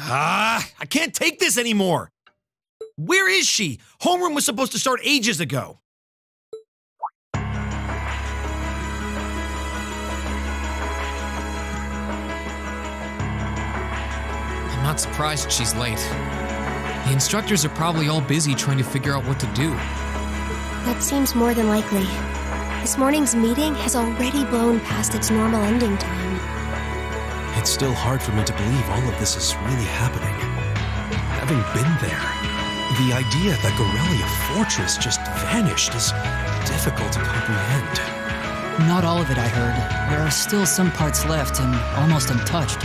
I can't take this anymore. Where is she? Homeroom was supposed to start ages ago. I'm not surprised she's late. The instructors are probably all busy trying to figure out what to do. That seems more than likely. This morning's meeting has already blown past its normal ending time. It's still hard for me to believe all of this is really happening. Having been there, the idea that Corellia Fortress just vanished is difficult to comprehend. Not all of it, I heard. There are still some parts left and almost untouched.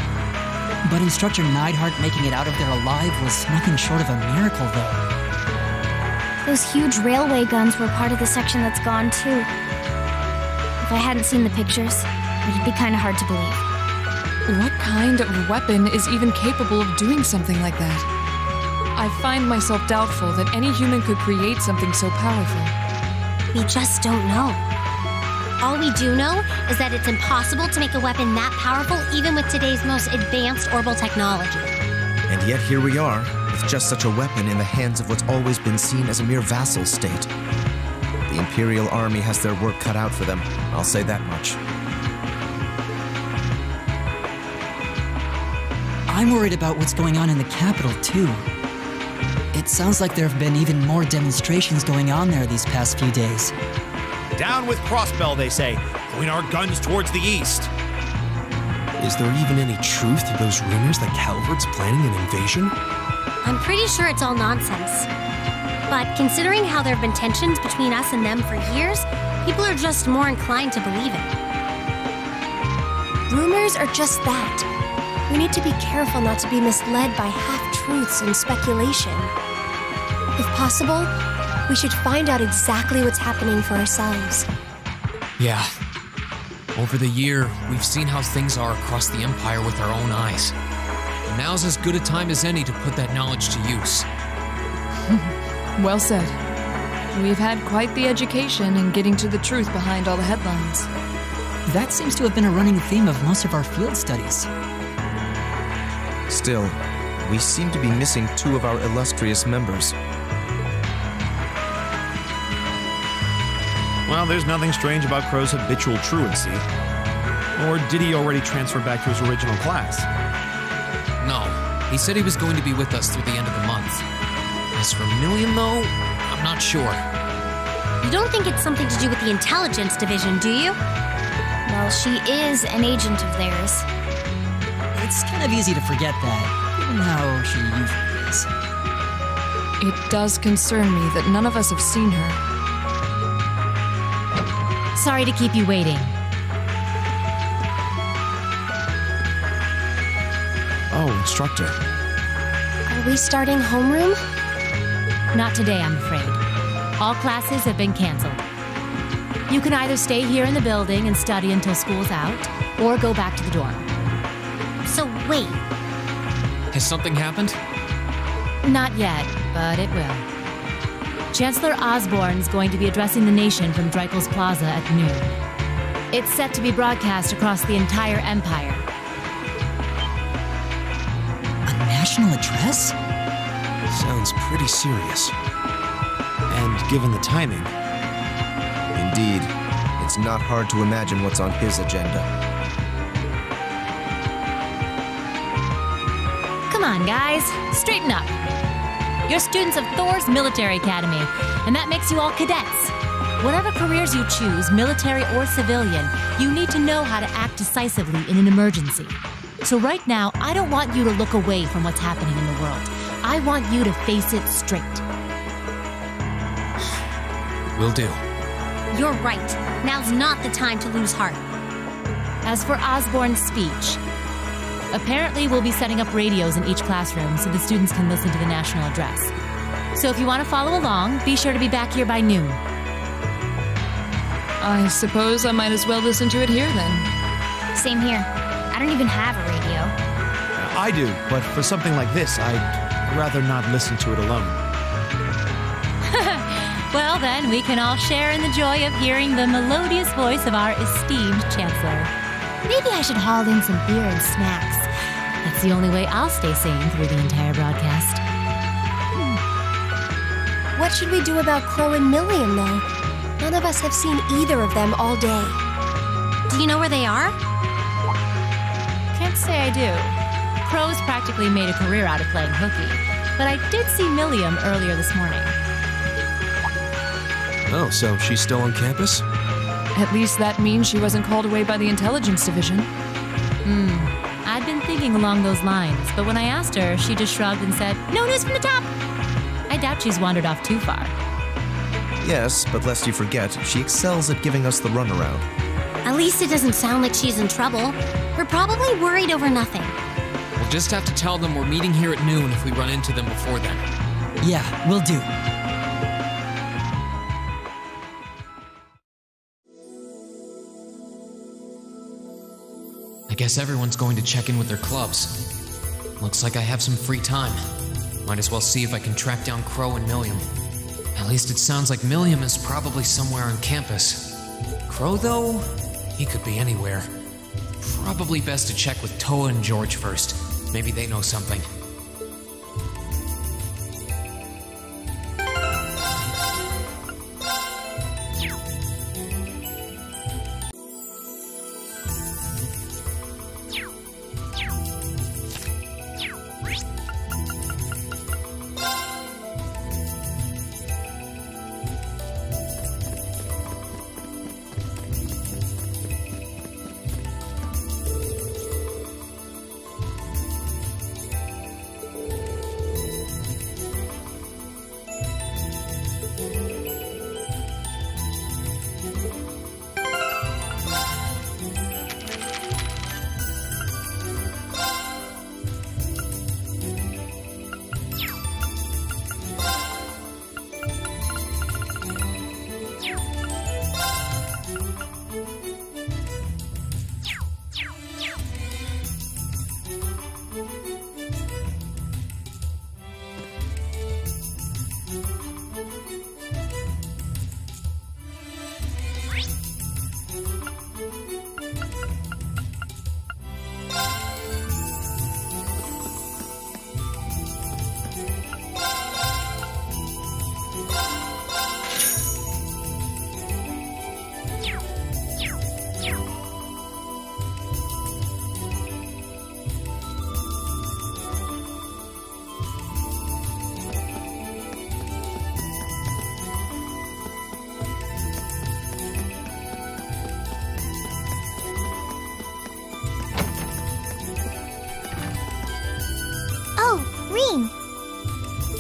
But Instructor Neidhart making it out of there alive was nothing short of a miracle, though. Those huge railway guns were part of the section that's gone, too. If I hadn't seen the pictures, it'd be kind of hard to believe. What kind of weapon is even capable of doing something like that? I find myself doubtful that any human could create something so powerful. We just don't know. All we do know is that it's impossible to make a weapon that powerful even with today's most advanced orbital technology. And yet here we are, with just such a weapon in the hands of what's always been seen as a mere vassal state. The Imperial Army has their work cut out for them, I'll say that much. I'm worried about what's going on in the capital, too. It sounds like there have been even more demonstrations going on there these past few days. Down with Crossbell, they say. Point our guns towards the east. Is there even any truth to those rumors that Calvert's planning an invasion? I'm pretty sure it's all nonsense. But considering how there have been tensions between us and them for years, people are just more inclined to believe it. Rumors are just that. We need to be careful not to be misled by half-truths and speculation. If possible, we should find out exactly what's happening for ourselves. Yeah. Over the year, we've seen how things are across the Empire with our own eyes. Now's as good a time as any to put that knowledge to use. Well said. We've had quite the education in getting to the truth behind all the headlines. That seems to have been a running theme of most of our field studies. Still, we seem to be missing two of our illustrious members. Well, there's nothing strange about Crow's habitual truancy. Or did he already transfer back to his original class? No, he said he was going to be with us through the end of the month. As for Million, though, I'm not sure. You don't think it's something to do with the intelligence division, do you? Well, she is an agent of theirs. It's kind of easy to forget that, given how she usually is. It does concern me that none of us have seen her. Sorry to keep you waiting. Oh, Instructor. Are we starting homeroom? Not today, I'm afraid. All classes have been canceled. You can either stay here in the building and study until school's out, or go back to the dorm. So wait. Has something happened? Not yet, but it will. Chancellor Osborne's going to be addressing the nation from Dreikel's Plaza at noon. It's set to be broadcast across the entire Empire. A national address? Sounds pretty serious. And given the timing... Indeed, it's not hard to imagine what's on his agenda. Come on, guys. Straighten up. You're students of Thor's Military Academy, and that makes you all cadets. Whatever careers you choose, military or civilian, you need to know how to act decisively in an emergency. So right now, I don't want you to look away from what's happening in the world. I want you to face it straight. Will do. You're right. Now's not the time to lose heart. As for Osborne's speech, apparently we'll be setting up radios in each classroom so the students can listen to the national address. So if you want to follow along, be sure to be back here by noon. I suppose I might as well listen to it here then. Same here. I don't even have a radio. I do, but for something like this, I'd rather not listen to it alone. Well then, we can all share in the joy of hearing the melodious voice of our esteemed Chancellor. Maybe I should haul in some beer and snacks. Let's the only way I'll stay sane through the entire broadcast. What should we do about Crow and Milliam, though? None of us have seen either of them all day. Do you know where they are? Can't say I do. Crow's practically made a career out of playing hooky, but I did see Milliam earlier this morning. Oh, so she's still on campus? At least that means she wasn't called away by the intelligence division. I'd been thinking along those lines, but when I asked her, she just shrugged and said, "No news from the top." I doubt she's wandered off too far. Yes, but lest you forget, she excels at giving us the runaround. At least it doesn't sound like she's in trouble. We're probably worried over nothing. We'll just have to tell them we're meeting here at noon if we run into them before then. Yeah, will do. I guess everyone's going to check in with their clubs. Looks like I have some free time. Might as well see if I can track down Crow and Milliam. At least it sounds like Milliam is probably somewhere on campus. Crow, though, he could be anywhere. Probably best to check with Toa and George first. Maybe they know something.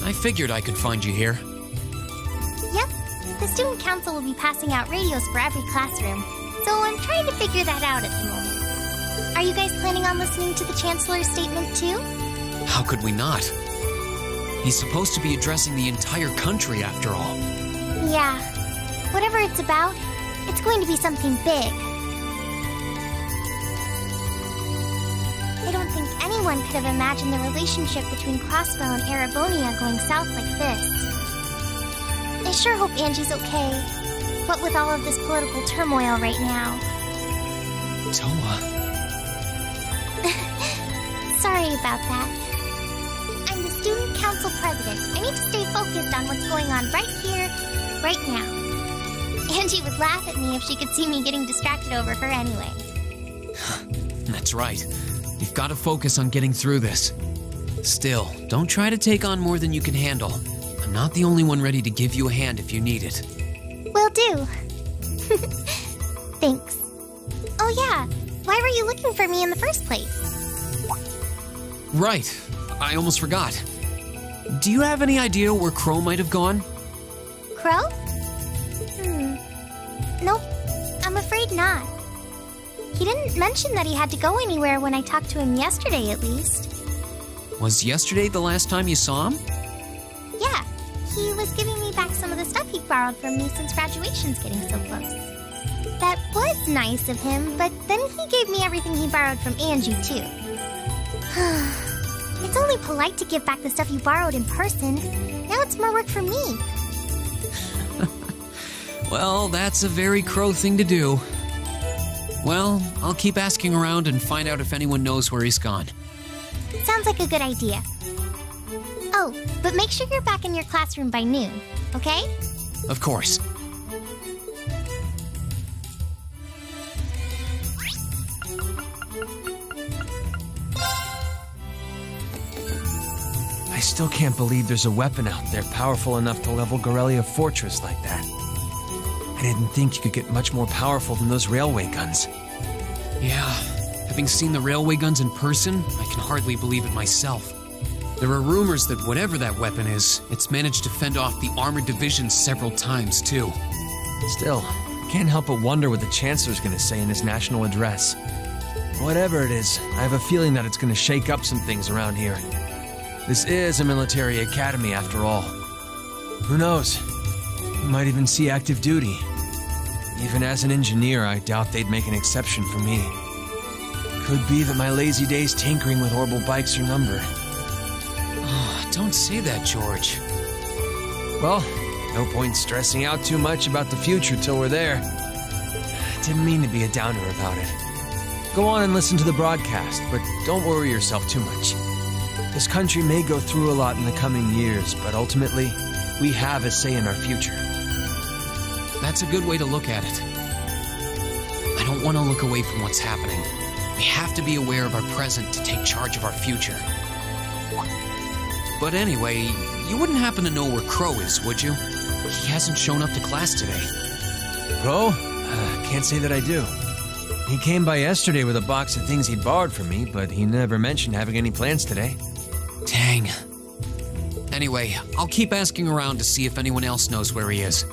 I figured I could find you here. Yep. The student council will be passing out radios for every classroom, so I'm trying to figure that out at the moment. Are you guys planning on listening to the Chancellor's statement too? How could we not? He's supposed to be addressing the entire country after all. Yeah. Whatever it's about, it's going to be something big. I don't think anyone could have imagined the relationship between Crossbell and Erebonia going south like this. I sure hope Angie's okay. What with all of this political turmoil right now. Toa. Sorry about that. I'm the student council president. I need to stay focused on what's going on right here, right now. Angie would laugh at me if she could see me getting distracted over her anyway. That's right. You've got to focus on getting through this. Still, don't try to take on more than you can handle. I'm not the only one ready to give you a hand if you need it. Will do. Thanks. Oh yeah, why were you looking for me in the first place? Right, I almost forgot. Do you have any idea where Crow might have gone? Crow? Nope, I'm afraid not. He didn't mention that he had to go anywhere when I talked to him yesterday, at least. Was yesterday the last time you saw him? Yeah, he was giving me back some of the stuff he borrowed from me since graduation's getting so close. That was nice of him, but then he gave me everything he borrowed from Angie, too. It's only polite to give back the stuff you borrowed in person. Now it's more work for me. Well, that's a very Crow thing to do. Well, I'll keep asking around and find out if anyone knows where he's gone. Sounds like a good idea. Oh, but make sure you're back in your classroom by noon, okay? Of course. I still can't believe there's a weapon out there powerful enough to level Gorelia Fortress like that. I didn't think you could get much more powerful than those railway guns. Yeah, having seen the railway guns in person, I can hardly believe it myself. There are rumors that whatever that weapon is, it's managed to fend off the armored divisions several times, too. Still, I can't help but wonder what the Chancellor's gonna say in his national address. Whatever it is, I have a feeling that it's gonna shake up some things around here. This is a military academy, after all. Who knows? We might even see active duty. Even as an engineer, I doubt they'd make an exception for me. Could be that my lazy days tinkering with orbital bikes are numbered. Oh, don't say that, George. Well, no point stressing out too much about the future till we're there. Didn't mean to be a downer about it. Go on and listen to the broadcast, but don't worry yourself too much. This country may go through a lot in the coming years, but ultimately, we have a say in our future. That's a good way to look at it. I don't want to look away from what's happening. We have to be aware of our present to take charge of our future. But anyway, you wouldn't happen to know where Crow is, would you? He hasn't shown up to class today. Crow? Can't say that I do. He came by yesterday with a box of things he'd borrowed from me, but he never mentioned having any plans today. Dang. Anyway, I'll keep asking around to see if anyone else knows where he is.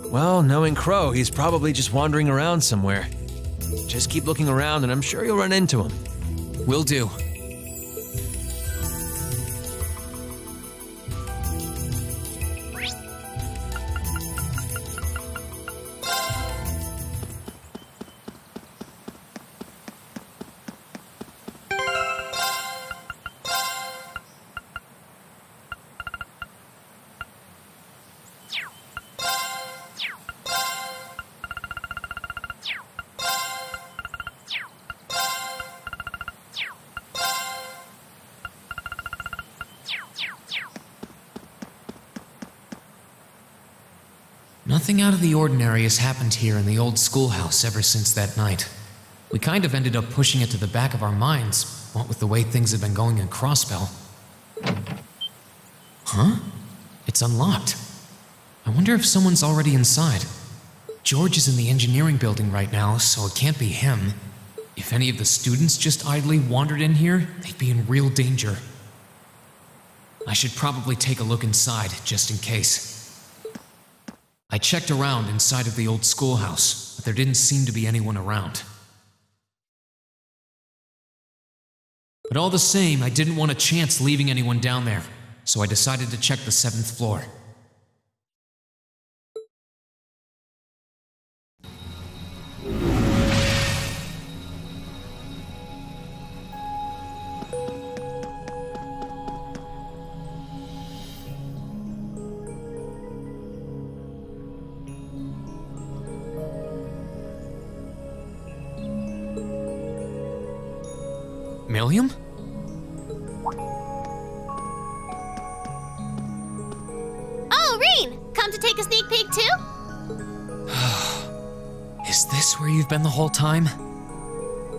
Well, knowing Crow, he's probably just wandering around somewhere. Just keep looking around and I'm sure you'll run into him. Will do. Nothing out of the ordinary has happened here in the old schoolhouse ever since that night. We kind of ended up pushing it to the back of our minds, what with the way things have been going in Crossbell. Huh? It's unlocked. I wonder if someone's already inside. George is in the engineering building right now, so it can't be him. If any of the students just idly wandered in here, they'd be in real danger. I should probably take a look inside, just in case. I checked around inside of the old schoolhouse, but there didn't seem to be anyone around. But all the same, I didn't want a chance leaving anyone down there, so I decided to check the 7th floor. Millium? Oh, Rean! Come to take a sneak peek too? Is this where you've been the whole time?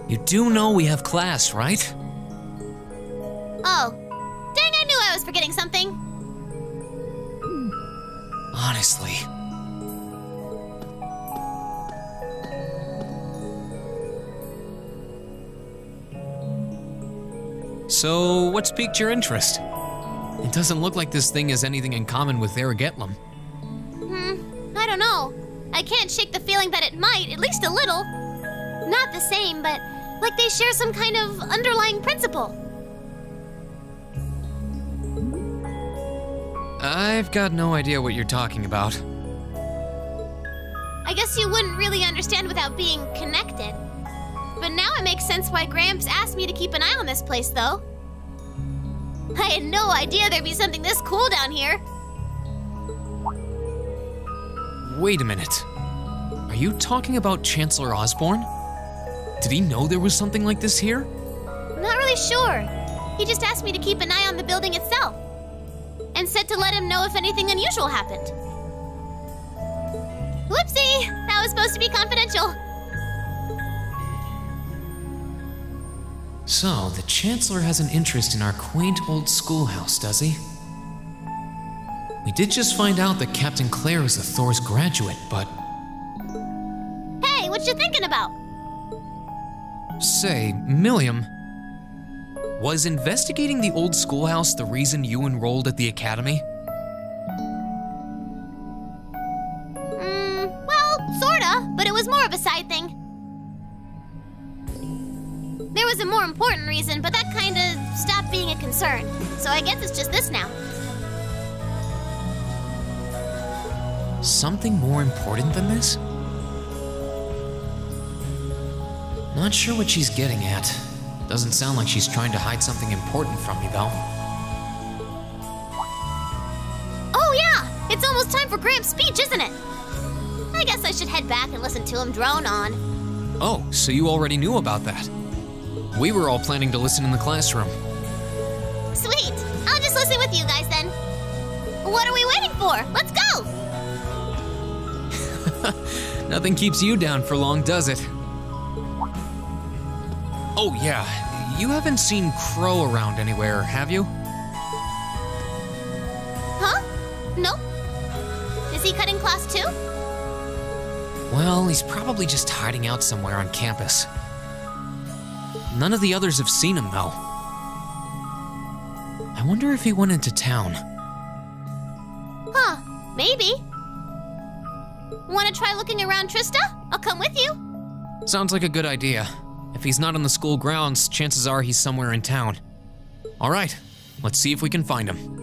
You do know we have class, right? Oh. Dang, I knew I was forgetting something. Honestly. So, what's piqued your interest? It doesn't look like this thing has anything in common with Aragetlum. I don't know. I can't shake the feeling that it might, at least a little. Not the same, but like they share some kind of underlying principle. I've got no idea what you're talking about. I guess you wouldn't really understand without being connected. But now it makes sense why Gramps asked me to keep an eye on this place, though. I had no idea there'd be something this cool down here. Wait a minute. Are you talking about Chancellor Osborn? Did he know there was something like this here? Not really sure. He just asked me to keep an eye on the building itself. And said to let him know if anything unusual happened. Whoopsie! That was supposed to be confidential. So, the Chancellor has an interest in our quaint old schoolhouse, does he? We did just find out that Captain Claire is a Thor's graduate, but... Hey, what you thinking about? Say, Milliam, was investigating the old schoolhouse the reason you enrolled at the academy? Well, sorta, but it was more of a side thing. There was a more important reason, but that kinda stopped being a concern. So I guess it's just this now. Something more important than this? Not sure what she's getting at. Doesn't sound like she's trying to hide something important from me, though. Oh yeah! It's almost time for Gramps' speech, isn't it? I guess I should head back and listen to him drone on. Oh, so you already knew about that. We were all planning to listen in the classroom. Sweet! I'll just listen with you guys then. What are we waiting for? Let's go! Nothing keeps you down for long, does it? Oh yeah, you haven't seen Crow around anywhere, have you? Huh? Nope. Is he cutting class too? Well, he's probably just hiding out somewhere on campus. None of the others have seen him, though. I wonder if he went into town. Huh, maybe. Want to try looking around, Trista? I'll come with you. Sounds like a good idea. If he's not on the school grounds, chances are he's somewhere in town. All right, let's see if we can find him.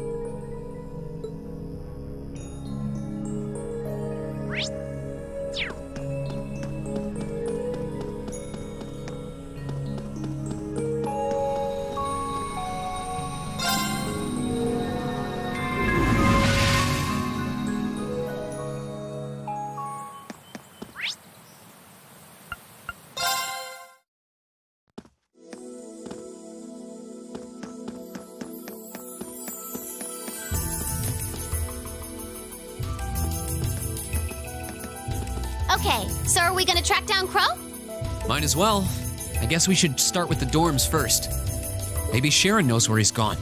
Okay, so are we gonna track down Crow? Might as well. I guess we should start with the dorms first. Maybe Sharon knows where he's gone.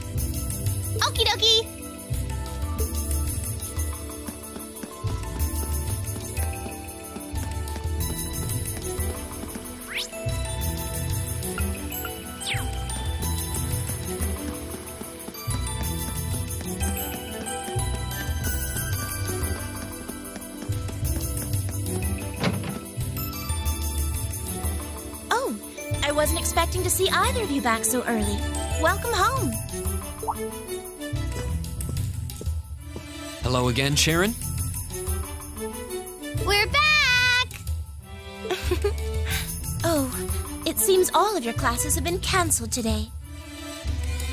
Okie dokie! I wasn't expecting to see either of you back so early. Welcome home. Hello again, Sharon. We're back! Oh, it seems all of your classes have been canceled today.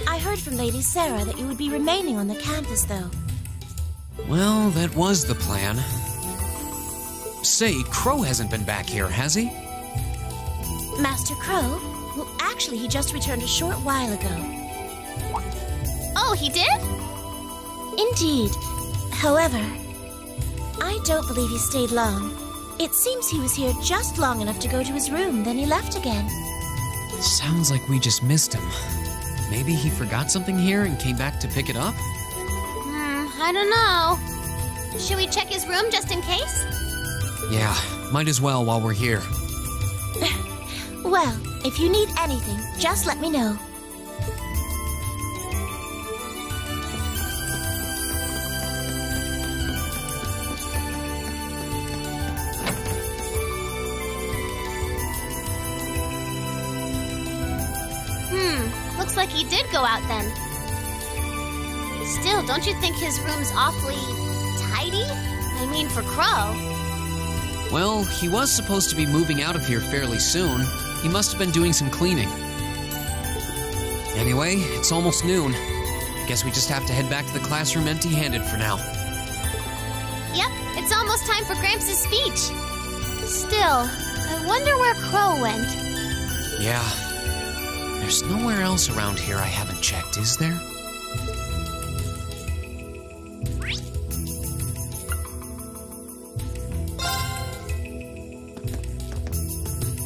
I heard from Lady Sarah that you would be remaining on the campus, though. Well, that was the plan. Say, Crow hasn't been back here, has he? Master Crow? Well, actually, he just returned a short while ago. Oh, he did? Indeed. However, I don't believe he stayed long. It seems he was here just long enough to go to his room, then he left again. Sounds like we just missed him. Maybe he forgot something here and came back to pick it up? I don't know. Should we check his room just in case? Yeah, might as well while we're here. Well, if you need anything, just let me know. Looks like he did go out then. Still, don't you think his room's awfully tidy? I mean, for Crow. Well, he was supposed to be moving out of here fairly soon. He must have been doing some cleaning. Anyway, it's almost noon. Guess we just have to head back to the classroom empty-handed for now. Yep, it's almost time for Gramps' speech. Still, I wonder where Crow went. Yeah. There's nowhere else around here I haven't checked, is there?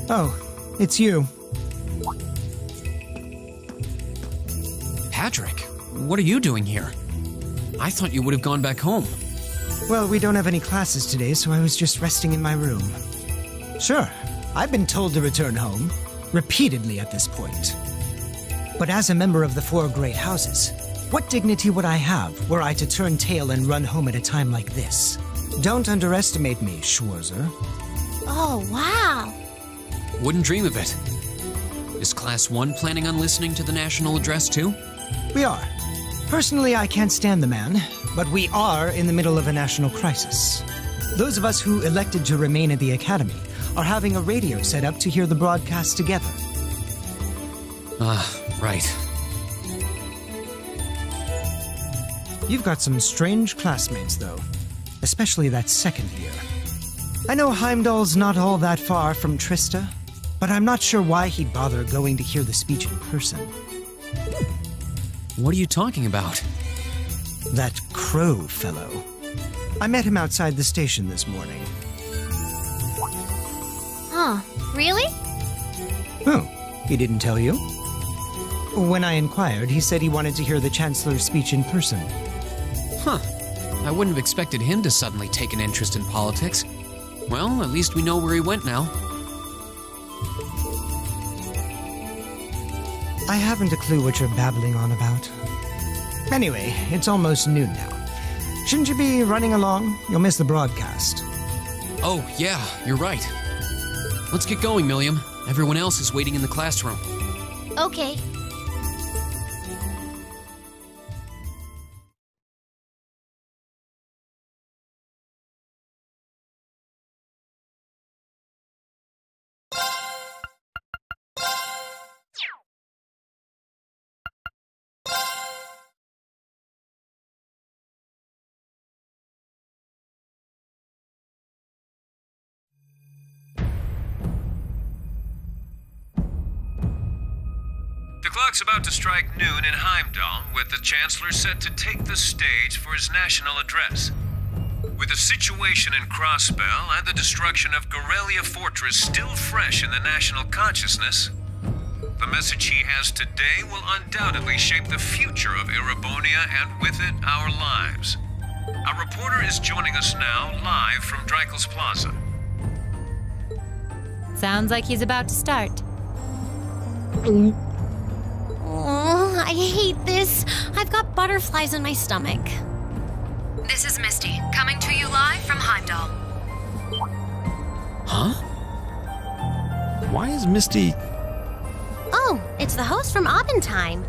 Oh, it's you. Patrick, what are you doing here? I thought you would have gone back home. Well, we don't have any classes today, so I was just resting in my room. Sure, I've been told to return home, repeatedly at this point. But as a member of the Four Great Houses, what dignity would I have were I to turn tail and run home at a time like this? Don't underestimate me, Schwarzer. Oh, wow. Wouldn't dream of it. Is Class 1 planning on listening to the National Address too? We are. Personally, I can't stand the man, but we are in the middle of a national crisis. Those of us who elected to remain at the Academy are having a radio set up to hear the broadcast together. Right. You've got some strange classmates, though. Especially that second year. I know Heimdall's not all that far from Trista, but I'm not sure why he'd bother going to hear the speech in person. What are you talking about? That Crow fellow. I met him outside the station this morning. Huh, really? Oh, he didn't tell you? When I inquired, he said he wanted to hear the Chancellor's speech in person. Huh. I wouldn't have expected him to suddenly take an interest in politics. Well, at least we know where he went now. I haven't a clue what you're babbling on about. Anyway, it's almost noon now. Shouldn't you be running along? You'll miss the broadcast. Oh, yeah, you're right. Let's get going, Milliam. Everyone else is waiting in the classroom. Okay. The clock's about to strike noon in Heimdall, with the Chancellor set to take the stage for his national address. With the situation in Crossbell and the destruction of Gorelia Fortress still fresh in the national consciousness, the message he has today will undoubtedly shape the future of Erebonia and with it, our lives. Our reporter is joining us now live from Dreikel's Plaza. Sounds like he's about to start. Oh, I hate this. I've got butterflies in my stomach. This is Misty, coming to you live from Heimdall. Huh? Why is Misty... Oh, it's the host from Abendtime.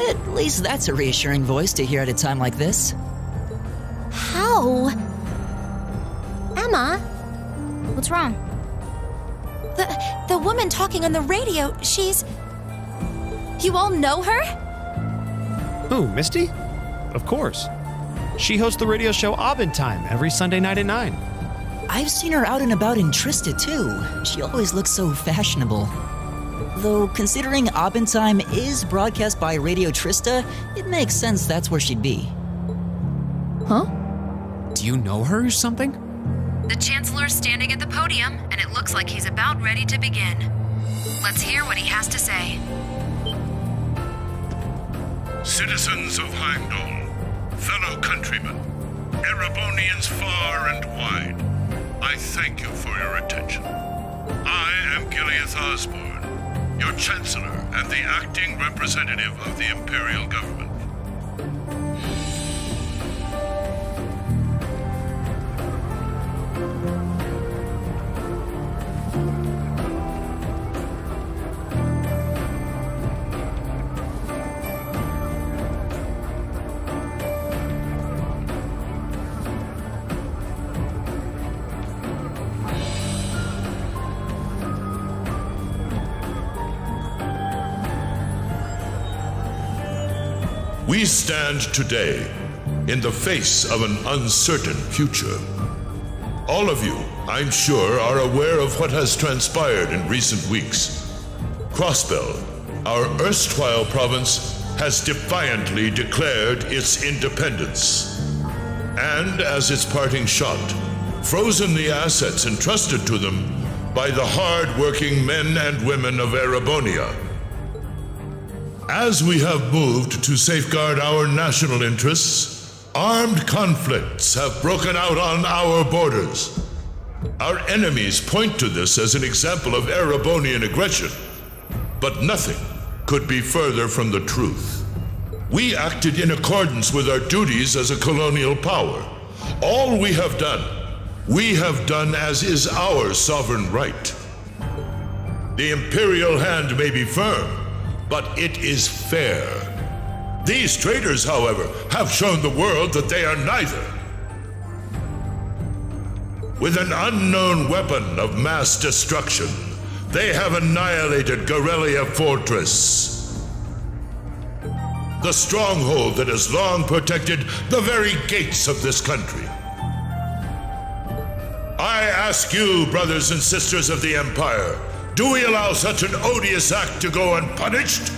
At least that's a reassuring voice to hear at a time like this. How? Emma? What's wrong? The woman talking on the radio, she's... You all know her? Who, Misty? Of course. She hosts the radio show Abendtime every Sunday night at 9. I've seen her out and about in Trista, too. She always looks so fashionable. Though, considering Abendtime is broadcast by Radio Trista, it makes sense that's where she'd be. Huh? Do you know her or something? The Chancellor's standing at the podium, and it looks like he's about ready to begin. Let's hear what he has to say. Citizens of Heimdall, fellow countrymen, Erebonians far and wide, I thank you for your attention. I am Gileath Osborne, your Chancellor and the acting representative of the Imperial Government. We stand today in the face of an uncertain future. All of you, I'm sure, are aware of what has transpired in recent weeks. Crossbell, our erstwhile province has defiantly declared its independence. And as its parting shot, frozen the assets entrusted to them by the hard-working men and women of Erebonia. As we have moved to safeguard our national interests, armed conflicts have broken out on our borders. Our enemies point to this as an example of Erebonian aggression, but nothing could be further from the truth. We acted in accordance with our duties as a colonial power. All we have done as is our sovereign right. The imperial hand may be firm, but it is fair. These traitors, however, have shown the world that they are neither. With an unknown weapon of mass destruction, they have annihilated Gorelia Fortress, the stronghold that has long protected the very gates of this country. I ask you, brothers and sisters of the Empire, do we allow such an odious act to go unpunished?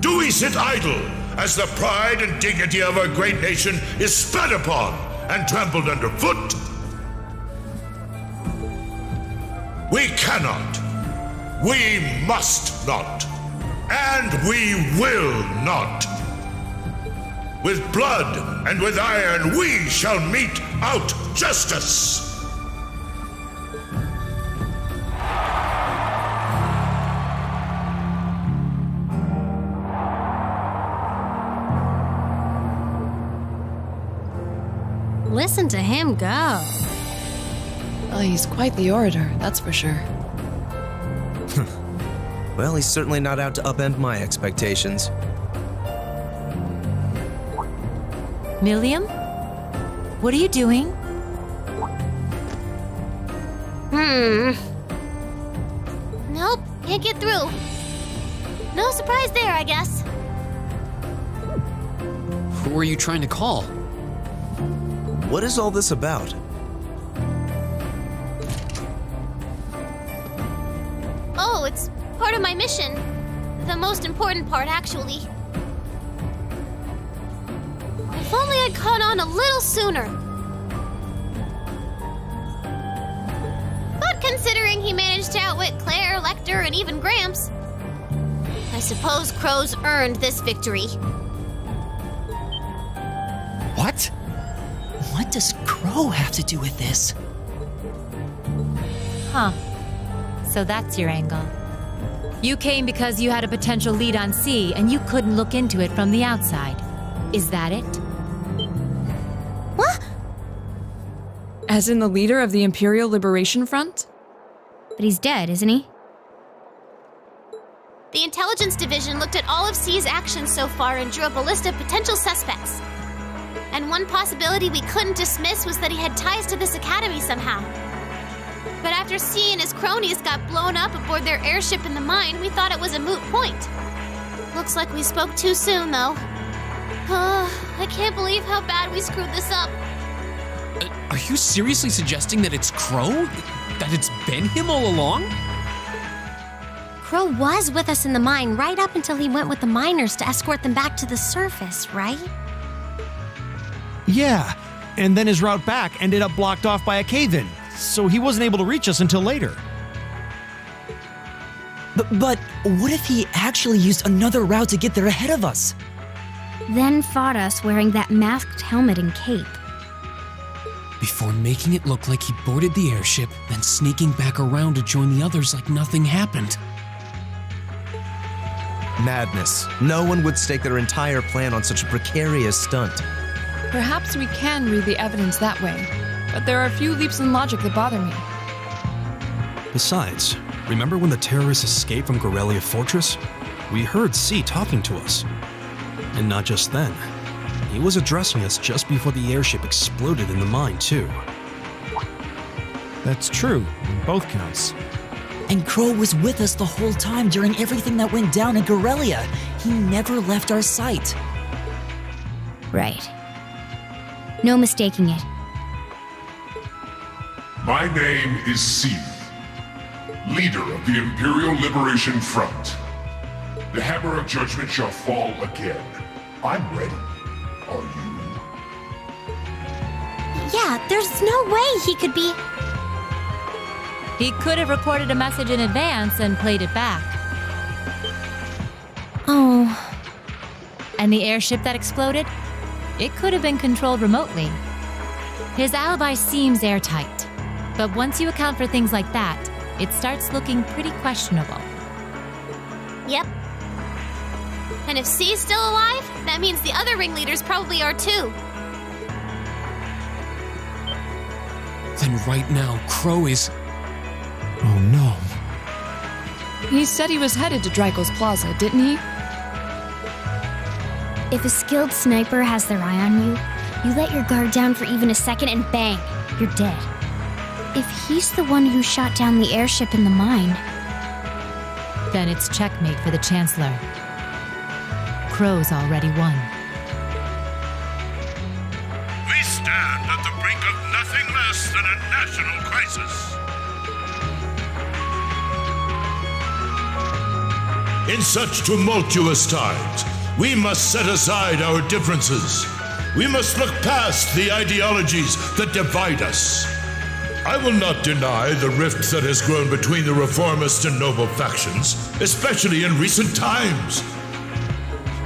Do we sit idle as the pride and dignity of our great nation is spat upon and trampled underfoot? We cannot, we must not, and we will not. With blood and with iron we shall mete out justice. Listen to him go. Oh, he's quite the orator, that's for sure. Well, he's certainly not out to upend my expectations. Millium? What are you doing? Nope, can't get through. No surprise there, I guess. Who are you trying to call? What is all this about? Oh, it's part of my mission. The most important part, actually. If only I'd caught on a little sooner. But considering he managed to outwit Claire, Lecter, and even Gramps, I suppose Crow's earned this victory. What? What does Crow have to do with this? Huh. So that's your angle. You came because you had a potential lead on C and you couldn't look into it from the outside. Is that it? What? As in the leader of the Imperial Liberation Front? But he's dead, isn't he? The Intelligence Division looked at all of C's actions so far and drew up a list of potential suspects. And one possibility we couldn't dismiss was that he had ties to this academy somehow. But after C and his cronies got blown up aboard their airship in the mine, we thought it was a moot point. Looks like we spoke too soon, though. I can't believe how bad we screwed this up. Are you seriously suggesting that it's Crow? That it's been him all along? Crow was with us in the mine right up until he went with the miners to escort them back to the surface, right? Yeah, and then his route back ended up blocked off by a cave-in, so he wasn't able to reach us until later. But what if he actually used another route to get there ahead of us? Then fought us wearing that masked helmet and cape. Before making it look like he boarded the airship, then sneaking back around to join the others like nothing happened. Madness. No one would stake their entire plan on such a precarious stunt. Perhaps we can read the evidence that way, but there are a few leaps in logic that bother me. Besides, remember when the terrorists escaped from Gorelia Fortress? We heard C talking to us. And not just then. He was addressing us just before the airship exploded in the mine, too. That's true, on both counts. And Crow was with us the whole time during everything that went down in Gorelia. He never left our sight. Right. No mistaking it. My name is Seath, leader of the Imperial Liberation Front. The Hammer of Judgment shall fall again. I'm ready. Are you? Yeah, there's no way he could be... He could have recorded a message in advance and played it back. Oh. And the airship that exploded? It could have been controlled remotely. His alibi seems airtight, but once you account for things like that, it starts looking pretty questionable. Yep. And if C's still alive, that means the other ringleaders probably are too. Then right now, Crow is... Oh no. He said he was headed to Drykel's Plaza, didn't he? If a skilled sniper has their eye on you, you let your guard down for even a second and bang, you're dead. If he's the one who shot down the airship in the mine... Then it's checkmate for the Chancellor. Crow's already won. We stand at the brink of nothing less than a national crisis. In such tumultuous times, we must set aside our differences. We must look past the ideologies that divide us. I will not deny the rift that has grown between the reformist and noble factions, especially in recent times.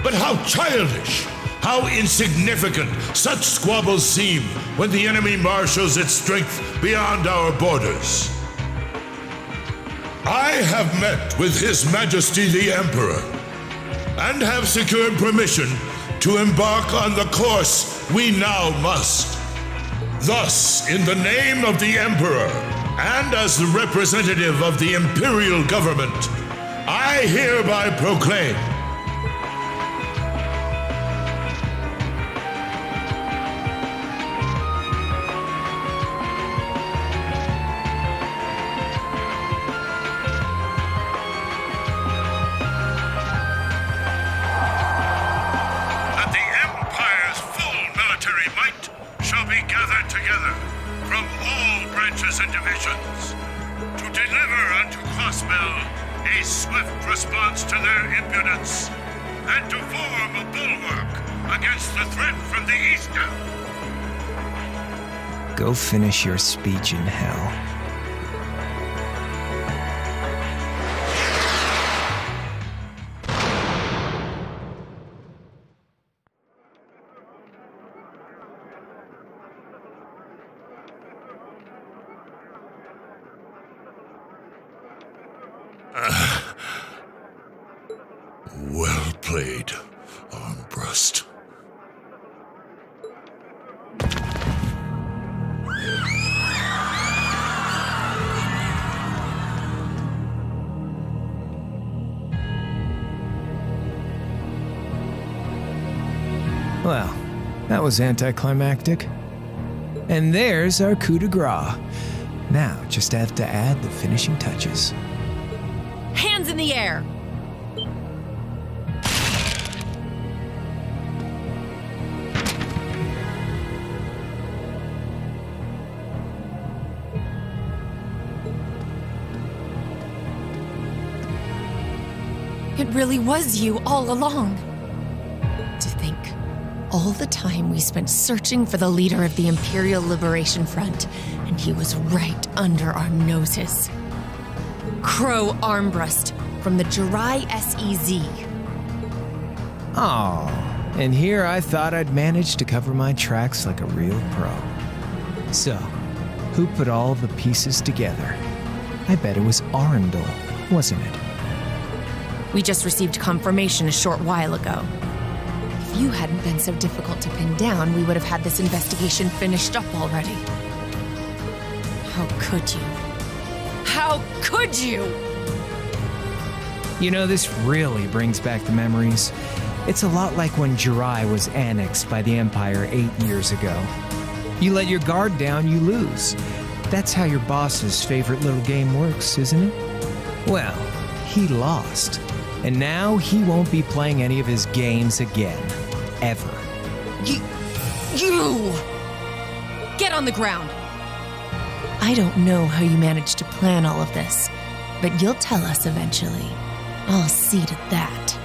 But how childish, how insignificant such squabbles seem when the enemy marshals its strength beyond our borders. I have met with His Majesty the Emperor, and have secured permission to embark on the course we now must. Thus, in the name of the Emperor, and as the representative of the Imperial Government, I hereby proclaim Go finish your speech in hell. Well played, Armbrust. Well, that was anticlimactic. And there's our coup de grace. Now, just have to add the finishing touches. Hands in the air! It really was you all along. To think, all the time we spent searching for the leader of the Imperial Liberation Front, and he was right under our noses. Crow Armbrust from the Jirai SEZ. Oh, and here I thought I'd managed to cover my tracks like a real pro. So, who put all the pieces together? I bet it was Arundel, wasn't it? We just received confirmation a short while ago. If you hadn't been so difficult to pin down, we would have had this investigation finished up already. How could you? How could you? You know, this really brings back the memories. It's a lot like when Jirai was annexed by the Empire 8 years ago. You let your guard down, you lose. That's how your boss's favorite little game works, isn't it? Well, he lost. And now he won't be playing any of his games again. Ever. You! Get on the ground! I don't know how you managed to plan all of this, but you'll tell us eventually. I'll see to that.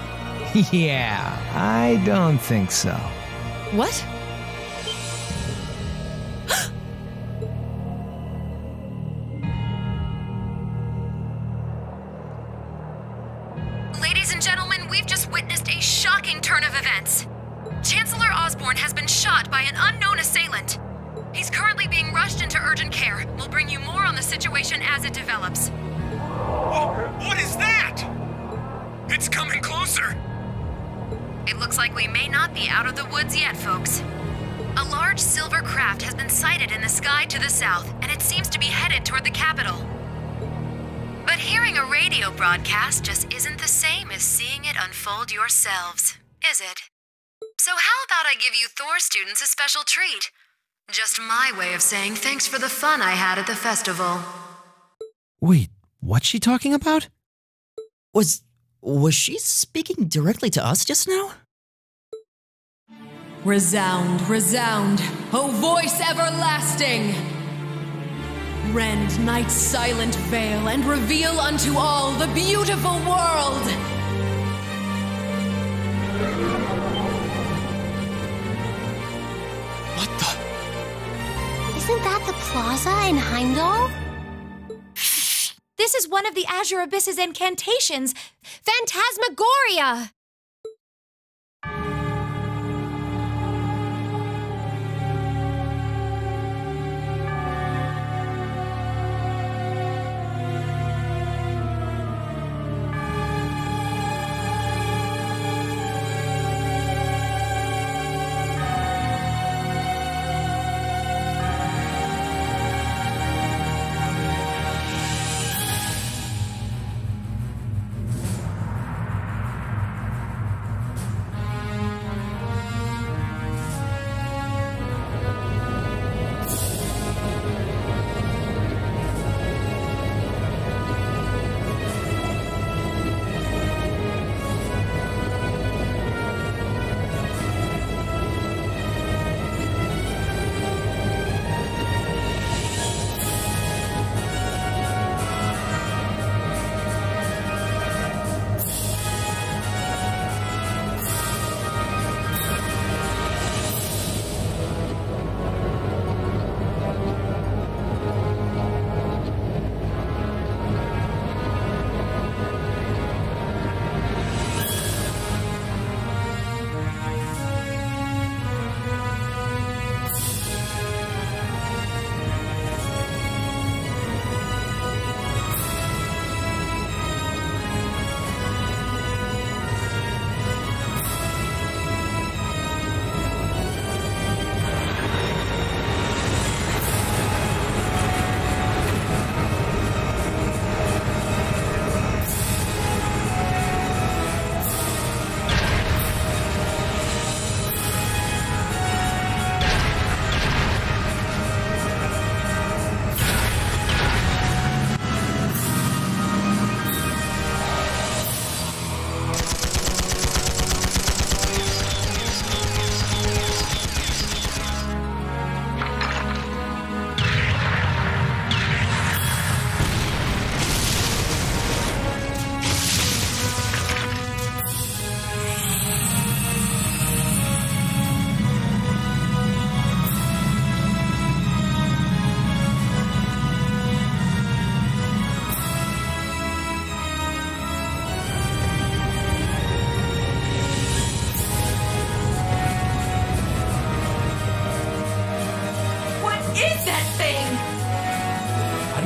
Yeah, I don't think so. What? Ladies and gentlemen, we've just witnessed a shocking turn of events. Chancellor Osborne has been shot by an unknown assailant. He's currently being rushed into urgent care. We'll bring you more on the situation as it develops. What is that? It's coming closer. It looks like we may not be out of the woods yet, folks. A large silver craft has been sighted in the sky to the south, and it seems to be headed toward the capital. But hearing a radio broadcast just isn't the same as seeing it unfold yourselves, is it? So how about I give you Thor students a special treat? Just my way of saying thanks for the fun I had at the festival. Wait, what's she talking about? Was she speaking directly to us just now? Resound, resound, O voice everlasting! Rend night's silent veil and reveal unto all the beautiful world! What the? Isn't that the plaza in Heimdall? This is one of the Azure Abyss's incantations, Phantasmagoria!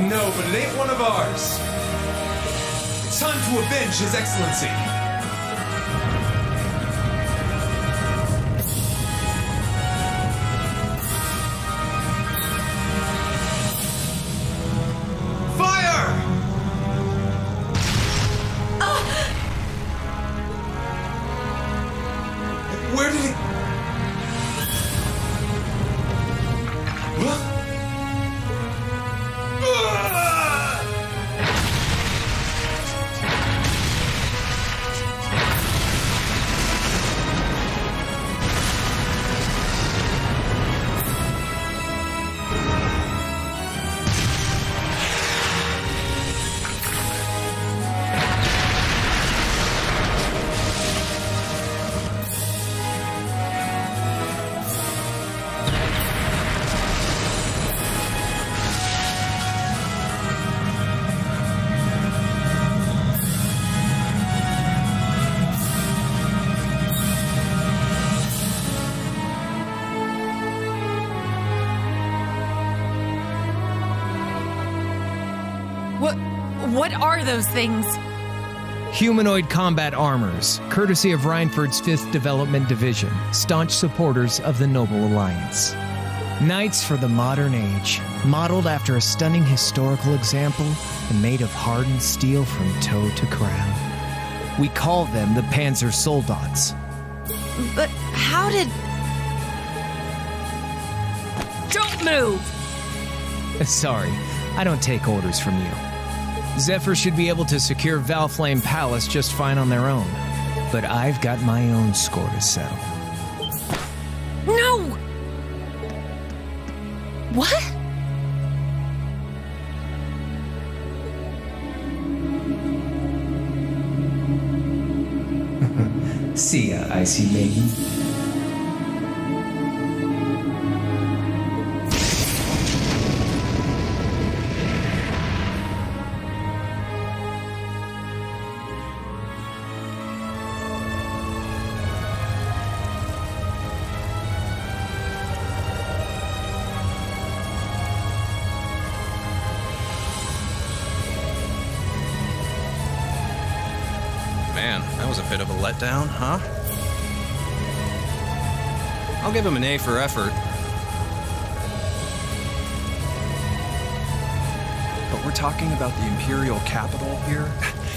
No, but it ain't one of ours. It's time to avenge His Excellency. Fire! Where did he... Huh? What are those things? Humanoid combat armors, courtesy of Reinford's 5th Development Division, staunch supporters of the Noble Alliance. Knights for the modern age, modeled after a stunning historical example and made of hardened steel from toe to crown. We call them the Panzer Soldats. But how did... Don't move! Sorry, I don't take orders from you. Zephyr should be able to secure Valflame Palace just fine on their own. But I've got my own score to settle. No! What? See ya, Icy Maiden. Man, that was a bit of a letdown, huh? I'll give him an A for effort. But we're talking about the Imperial capital here?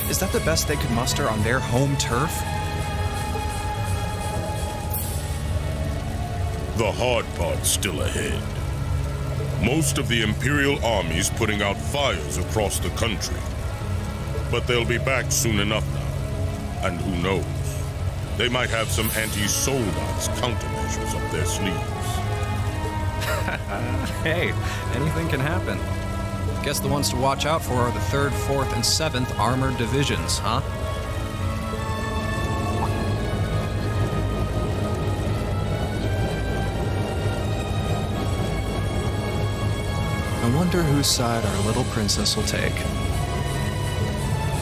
Is that the best they could muster on their home turf? The hard part's still ahead. Most of the Imperial army's putting out fires across the country. But they'll be back soon enough now. And who knows? They might have some anti-Soldats countermeasures up their sleeves. Hey, anything can happen. Guess the ones to watch out for are the 3rd, 4th, and 7th Armored Divisions, huh? I wonder whose side our little princess will take.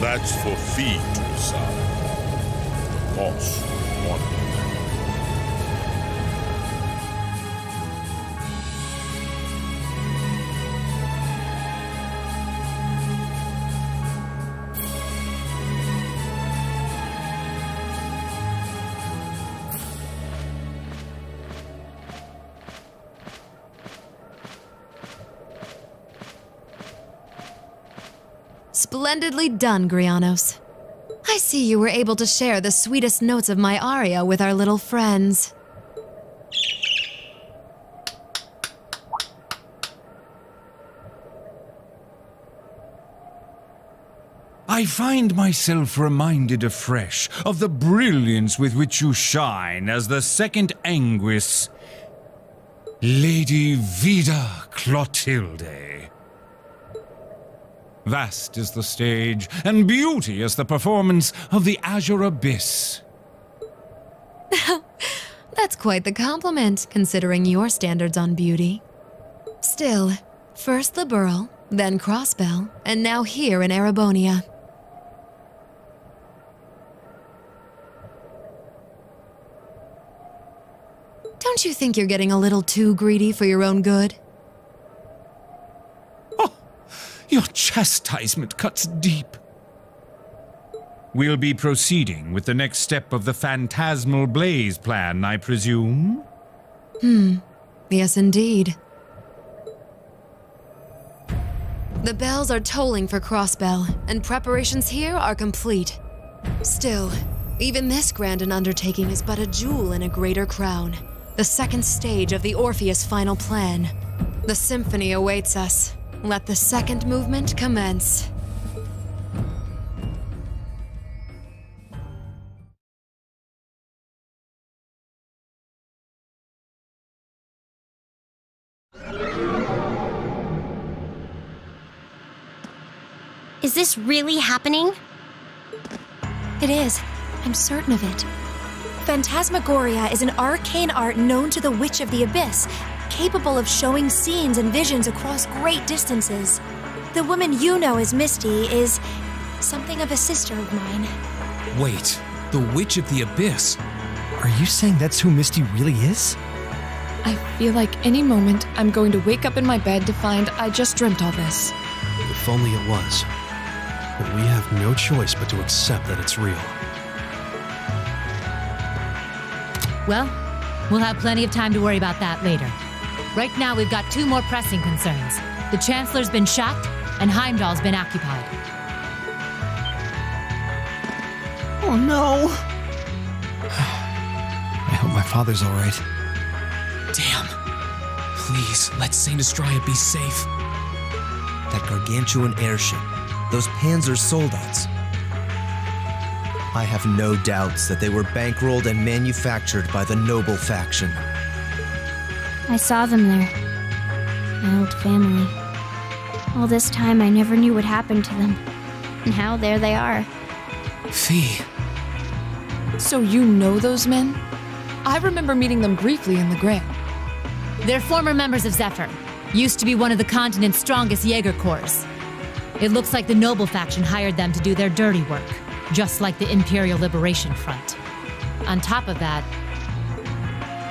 That's for Fi to decide. The boss wanted it. Splendidly done, Grianos. I see you were able to share the sweetest notes of my aria with our little friends. I find myself reminded afresh of the brilliance with which you shine as the second Anguis, Lady Vida Clotilde. Vast is the stage, and beauteous the performance of the Azure Abyss. That's quite the compliment, considering your standards on beauty. Still, first Liberl, then Crossbell, and now here in Erebonia. Don't you think you're getting a little too greedy for your own good? Your chastisement cuts deep. We'll be proceeding with the next step of the Phantasmal Blaze plan, I presume? Yes, indeed. The bells are tolling for Crossbell, and preparations here are complete. Still, even this grand an undertaking is but a jewel in a greater crown. The second stage of the Orpheus final plan. The symphony awaits us. Let the second movement commence. Is this really happening? It is. I'm certain of it. Phantasmagoria is an arcane art known to the Witch of the Abyss, capable of showing scenes and visions across great distances. The woman you know as Misty is something of a sister of mine. Wait, the Witch of the Abyss? Are you saying that's who Misty really is? I feel like any moment I'm going to wake up in my bed to find I just dreamt all this. If only it was. But we have no choice but to accept that it's real. Well, we'll have plenty of time to worry about that later. Right now, we've got two more pressing concerns. The Chancellor's been shot, and Heimdall's been occupied. Oh no! I hope my father's alright. Damn. Please, let Saint Astraea be safe. That gargantuan airship. Those Panzer Soldats. I have no doubts that they were bankrolled and manufactured by the noble faction. I saw them there. My old family. All this time I never knew what happened to them. Now there they are. Fee. So you know those men? I remember meeting them briefly in the Grand. They're former members of Zephyr. Used to be one of the continent's strongest Jaeger Corps. It looks like the Noble faction hired them to do their dirty work, just like the Imperial Liberation Front. On top of that,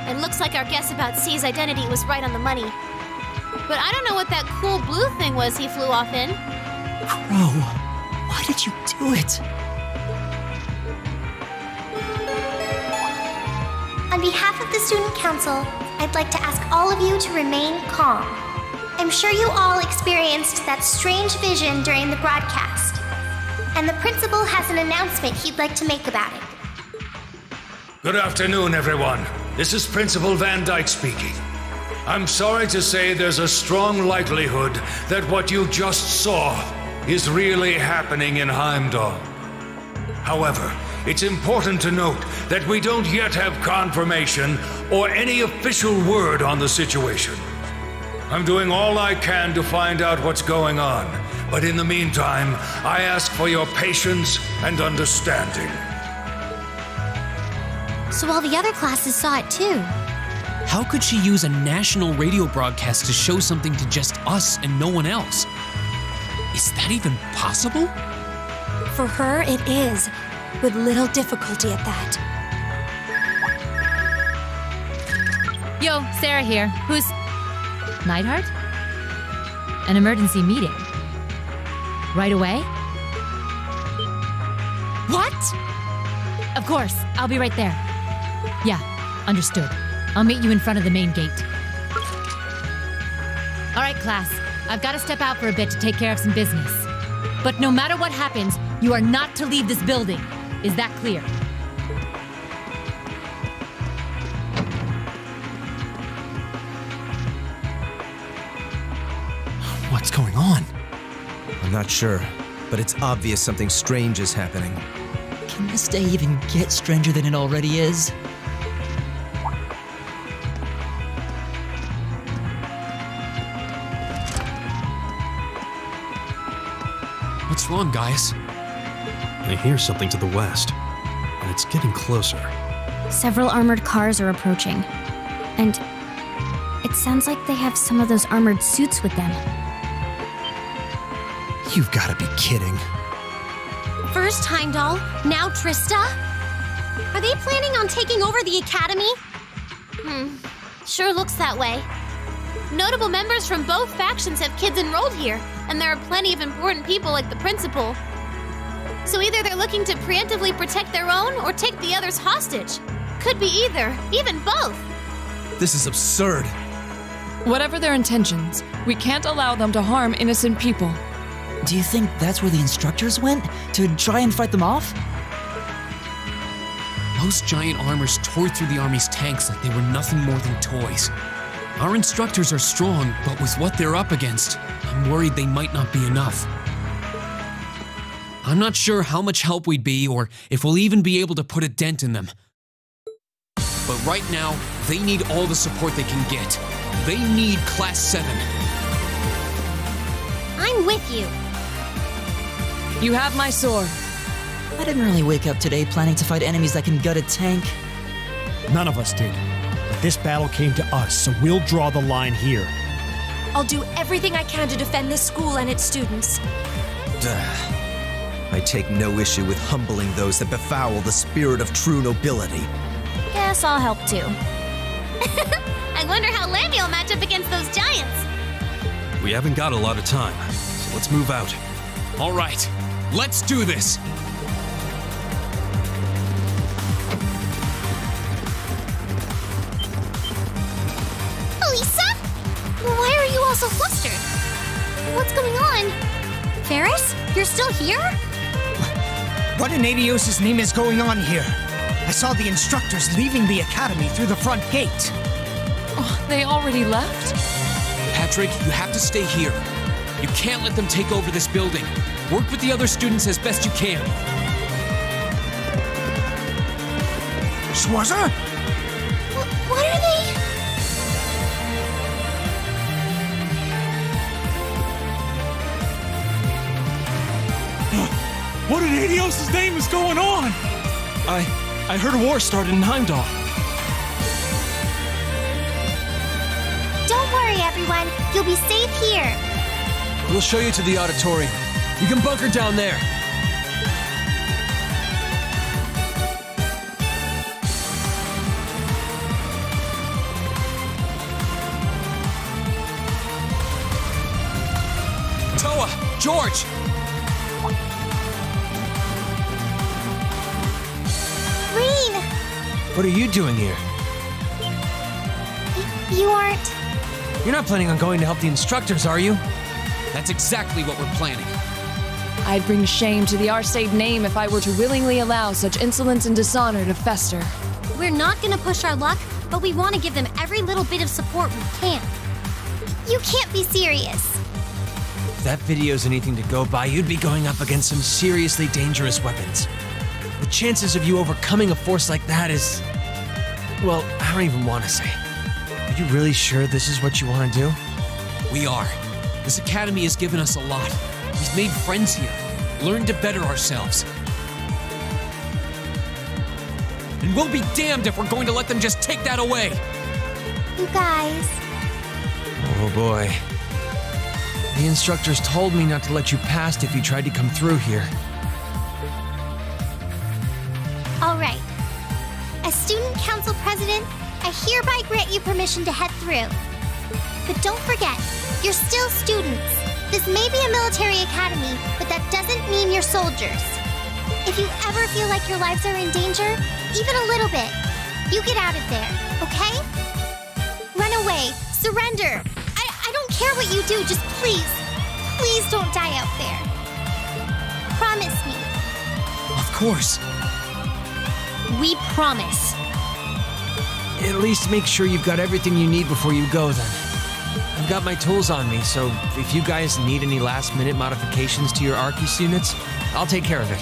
it looks like our guess about C's identity was right on the money. But I don't know what that cool blue thing was he flew off in. Crow, why did you do it? On behalf of the Student Council, I'd like to ask all of you to remain calm. I'm sure you all experienced that strange vision during the broadcast, and the principal has an announcement he'd like to make about it. Good afternoon, everyone. This is Principal Van Dyke speaking. I'm sorry to say there's a strong likelihood that what you just saw is really happening in Heimdall. However, it's important to note that we don't yet have confirmation or any official word on the situation. I'm doing all I can to find out what's going on, but in the meantime, I ask for your patience and understanding. So all the other classes saw it too. How could she use a national radio broadcast to show something to just us and no one else? Is that even possible? For her, it is, with little difficulty at that. Yo, Sarah here. Who's... Neidhart? An emergency meeting. Right away? What? Of course, I'll be right there. Yeah, understood. I'll meet you in front of the main gate. All right, class. I've got to step out for a bit to take care of some business. But no matter what happens, you are not to leave this building. Is that clear? What's going on? I'm not sure, but it's obvious something strange is happening. Can this day even get stranger than it already is? What's wrong, guys? I hear something to the west, and it's getting closer. Several armored cars are approaching, and it sounds like they have some of those armored suits with them. You've got to be kidding. First Heimdall, now Trista? Are they planning on taking over the academy? Sure looks that way. Notable members from both factions have kids enrolled here, and there are plenty of important people like the principal. So either they're looking to preemptively protect their own or take the others hostage. Could be either, even both. This is absurd. Whatever their intentions, we can't allow them to harm innocent people. Do you think that's where the instructors went? To try and fight them off? Those giant armors tore through the army's tanks like they were nothing more than toys. Our instructors are strong, but with what they're up against, I'm worried they might not be enough. I'm not sure how much help we'd be or if we'll even be able to put a dent in them. But right now, they need all the support they can get. They need Class 7. I'm with you. You have my sword. I didn't really wake up today planning to fight enemies that can gut a tank. None of us did. But this battle came to us, so we'll draw the line here. I'll do everything I can to defend this school and its students. I take no issue with humbling those that befoul the spirit of true nobility. Guess I'll help too. I wonder how Lamy will match up against those giants. We haven't got a lot of time, so let's move out. All right, let's do this! Elisa? Why are you all so flustered? What's going on? Ferris? You're still here? What in Adios' name is going on here? I saw the instructors leaving the academy through the front gate. Oh, they already left? Patrick, you have to stay here. You can't let them take over this building. Work with the other students as best you can. Schwarzer? What are they? What in Adios' name is going on? I heard a war started in Heimdall. Don't worry, everyone. You'll be safe here. We'll show you to the auditorium. You can bunker down there. Toa! George! Rean! What are you doing here? You aren't... You're not planning on going to help the instructors, are you? That's exactly what we're planning. I'd bring shame to the Arseid name if I were to willingly allow such insolence and dishonor to fester. We're not gonna push our luck, but we want to give them every little bit of support we can. You can't be serious. If that video's anything to go by, you'd be going up against some seriously dangerous weapons. The chances of you overcoming a force like that is... well, I don't even want to say. Are you really sure this is what you want to do? We are. This academy has given us a lot. We've made friends here, learned to better ourselves. And we'll be damned if we're going to let them just take that away! You guys... Oh boy. The instructors told me not to let you past if you tried to come through here. All right. As student council president, I hereby grant you permission to head through. But don't forget, you're still students. This may be a military academy, but that doesn't mean you're soldiers. If you ever feel like your lives are in danger, even a little bit, you get out of there, okay? Run away, surrender. I don't care what you do, just please don't die out there. Promise me. Of course. We promise. At least make sure you've got everything you need before you go, then. I've got my tools on me, so if you guys need any last-minute modifications to your Arceus units, I'll take care of it.